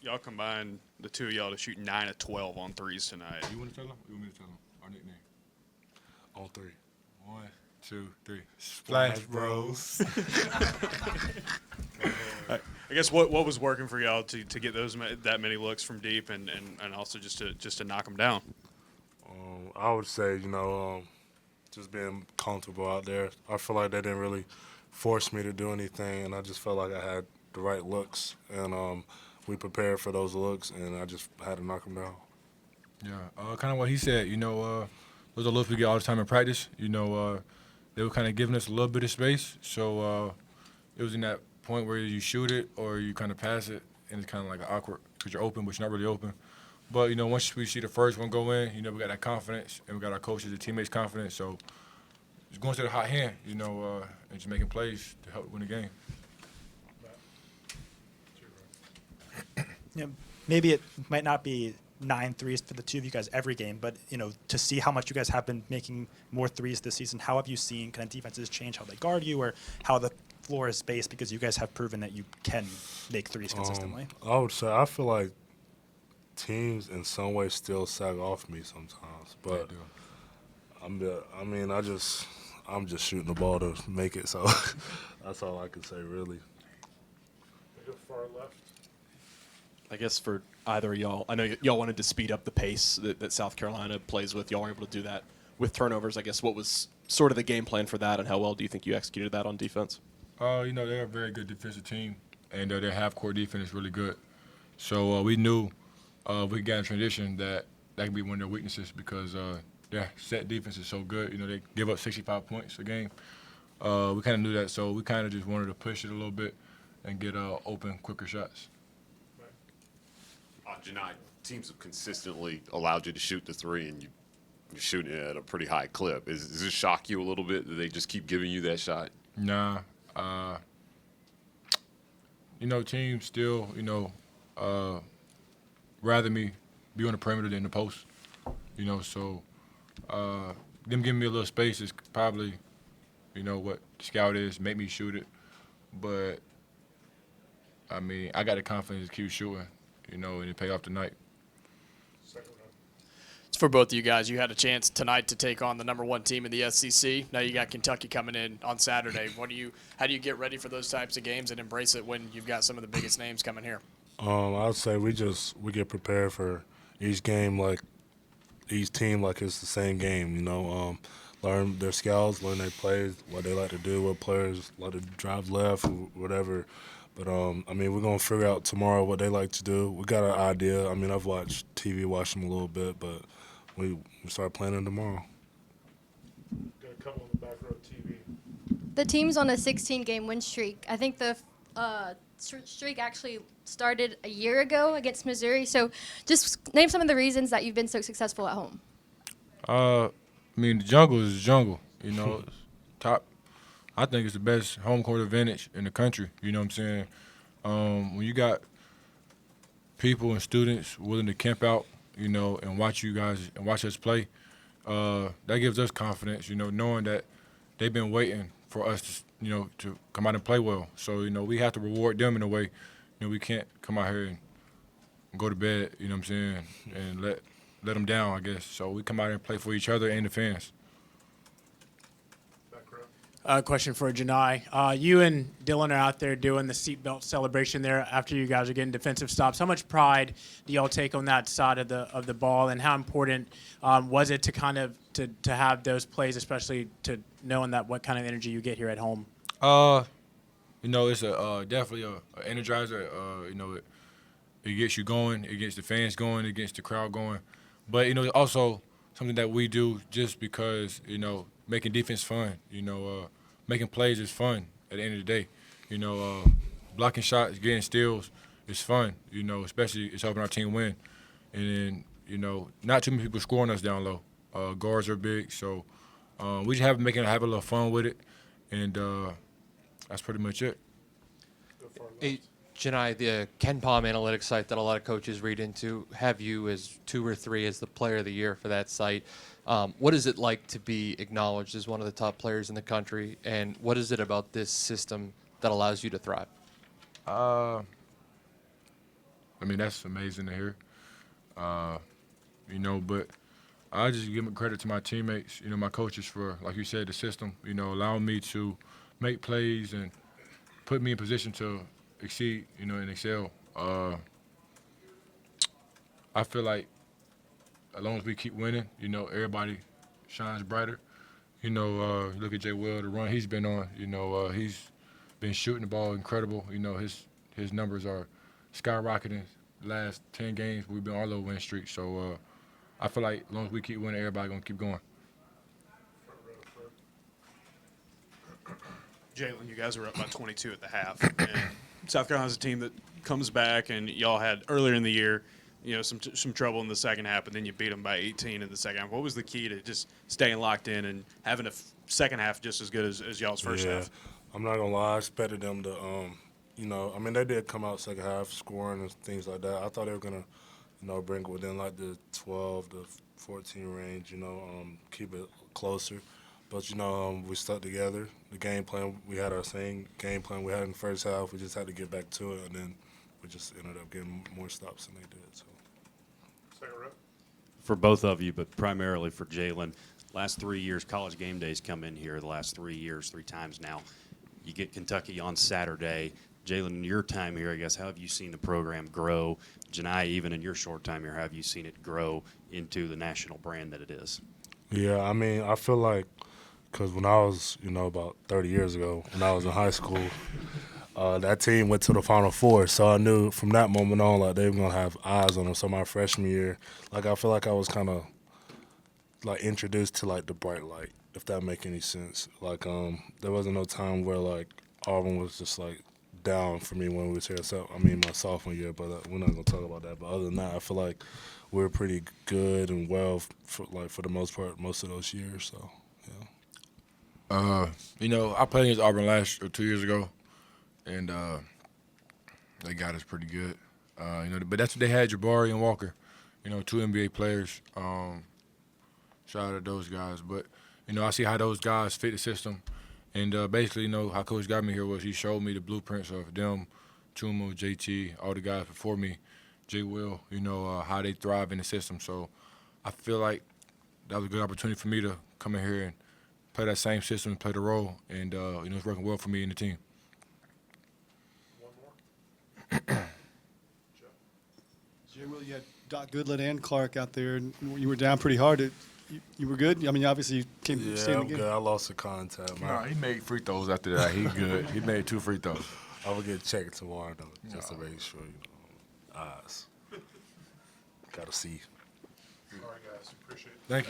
Y'all combined the two of y'all to shoot 9 of 12 on threes tonight. You want to tell them? You want me to tell them our nickname? On three. 1, 2, 3. Splash Bros. I guess what was working for y'all to get that many looks from deep and also just to knock them down? I would say, just being comfortable out there. I feel like they didn't really force me to do anything, and I just felt like I had the right looks, and we prepared for those looks, and I just had to knock them down. Yeah, kind of what he said. Those are looks we get all the time in practice. They were kind of giving us a little bit of space, so it was in that point where you shoot it or you kind of pass it, and it's kind of like awkward because you're open, but you're not really open. But once we see the first one go in, we got that confidence, and we got our coaches and teammates' confidence. So just going to the hot hand, and just making plays to help win the game. Maybe it might not be 9 threes for the two of you guys every game, but to see how much you guys have been making more threes this season, how have you seen kind of defenses change how they guard you or how the floor is spaced, because you guys have proven that you can make threes consistently? I would say I feel like teams in some way still sag off me sometimes, but I'm just shooting the ball to make it, so that's all I can say really. Far left. I guess for either of y'all, I know y'all wanted to speed up the pace that South Carolina plays with. Y'all were able to do that with turnovers. I guess what was sort of the game plan for that, and how well do you think you executed that on defense? They're a very good defensive team, and their half-court defense is really good. So we knew if we got in transition that could be one of their weaknesses because their set defense is so good. They give up 65 points a game. We kind of knew that, so we kind of just wanted to push it a little bit and get open, quicker shots. Johni, teams have consistently allowed you to shoot the three, and you're shooting it at a pretty high clip. Does this shock you a little bit that they just keep giving you that shot? Nah. Teams still, rather me be on the perimeter than the post. So them giving me a little space is probably, what the scout is, make me shoot it. But, I got the confidence to keep shooting, and it pay off tonight. It's for both of you guys. You had a chance tonight to take on the ¡1 team in the SEC. Now you got Kentucky coming in on Saturday. How do you get ready for those types of games and embrace it when you've got some of the biggest names coming here? I'd say we get prepared for each game like each team like it's the same game. Learn their skills, learn their plays, what they like to do, what players like to drive left, or whatever. But, we're going to figure out tomorrow what they like to do. We got an idea. I've watched them a little bit, but we start planning tomorrow. Gonna come on the back row TV. The team's on a 16-game win streak. I think the streak actually started a year ago against Missouri. So just name some of the reasons that you've been so successful at home. The jungle is the jungle. It's top. I think it's the best home court advantage in the country. You know what I'm saying? When you got people and students willing to camp out, and watch you guys and watch us play, that gives us confidence, knowing that they've been waiting for us to come out and play well. So, we have to reward them in a way. We can't come out here and go to bed, you know what I'm saying, and let them down, I guess. So we come out here and play for each other and the fans. Question for Johni. You and Dylan are out there doing the seatbelt celebration there after you guys are getting defensive stops. How much pride do y'all take on that side of the ball, and how important was it to kind of to have those plays, especially to knowing that what kind of energy you get here at home? It's definitely a energizer. It gets you going, it gets the fans going, it gets the crowd going. But also something that we do just because making defense fun. Making plays is fun at the end of the day. Blocking shots, getting steals is fun. Especially it's helping our team win. And then, not too many people scoring us down low. Guards are big, so we just have a little fun with it, and that's pretty much it. Hey, Johni, the Ken Palm analytics site that a lot of coaches read into have you as 2 or 3 as the player of the year for that site. What is it like to be acknowledged as one of the top players in the country, and what is it about this system that allows you to thrive? I mean, that's amazing to hear. You know, but I just give credit to my teammates, you know, my coaches for, like you said, the system, you know, allowing me to make plays and put me in position to exceed, you know, and excel. I feel like as long as we keep winning, you know, everybody shines brighter. You know, look at Jay Will, the run he's been on. You know, he's been shooting the ball incredible. You know, his numbers are skyrocketing. The last 10 games, we've been all over win streak. So I feel like as long as we keep winning, everybody gonna keep going. Jaylin, you guys were up by 22 at the half, and South Carolina's a team that comes back, and y'all had earlier in the year, you know, some trouble in the second half, but then you beat them by 18 in the second half. What was the key to just staying locked in and having a second half just as good as y'all's first half? I'm not gonna lie, I expected them to, you know, I mean they did come out second half scoring and things like that. I thought they were gonna, you know, bring it within like the 12 to 14 range, you know, keep it closer. But, you know, we stuck together. The game plan, we had our same game plan we had in the first half. We just had to get back to it, and then we just ended up getting more stops than they did. So. For both of you, but primarily for Jaylin, last 3 years, College Game Days come in here the last 3 years, 3 times now. You get Kentucky on Saturday. Jaylin, in your time here, I guess, how have you seen the program grow? Johni, even in your short time here, how have you seen it grow into the national brand that it is? Yeah, I mean, I feel like because when I was, you know, about 30 years ago, when I was in high school, that team went to the Final Four. So I knew from that moment on, like, they were going to have eyes on them. So my freshman year, like, I feel like I was kind of, like, introduced to, like, the bright light, if that make any sense. Like, there wasn't no time where, like, Auburn was just, like, down for me when we was here. So, I mean, my sophomore year, but we're not going to talk about that. But other than that, I feel like we were pretty good and well, for the most part, most of those years. So, yeah. You know, I played against Auburn 2 years ago, and they got us pretty good. You know, but that's what they had, Jabari and Walker. You know, 2 NBA players. Shout out to those guys. But, you know, I see how those guys fit the system. And basically, you know, how Coach got me here was he showed me the blueprints of them, Chuma, JT, all the guys before me, Jay Will, you know, how they thrive in the system. So I feel like that was a good opportunity for me to come in here and play that same system and play the role. And, you know, it's working well for me and the team. Jay Will, you had Doc Goodlett and Clark out there, and you were down pretty hard. You were good? I mean, obviously you came to stay in the game. Yeah, I'm good. I lost the contact, man. Nah, he made free throws after that. He good. He made 2 free throws. I will get checked tomorrow, though, just to make sure, you know, eyes. Got to see. Thank you.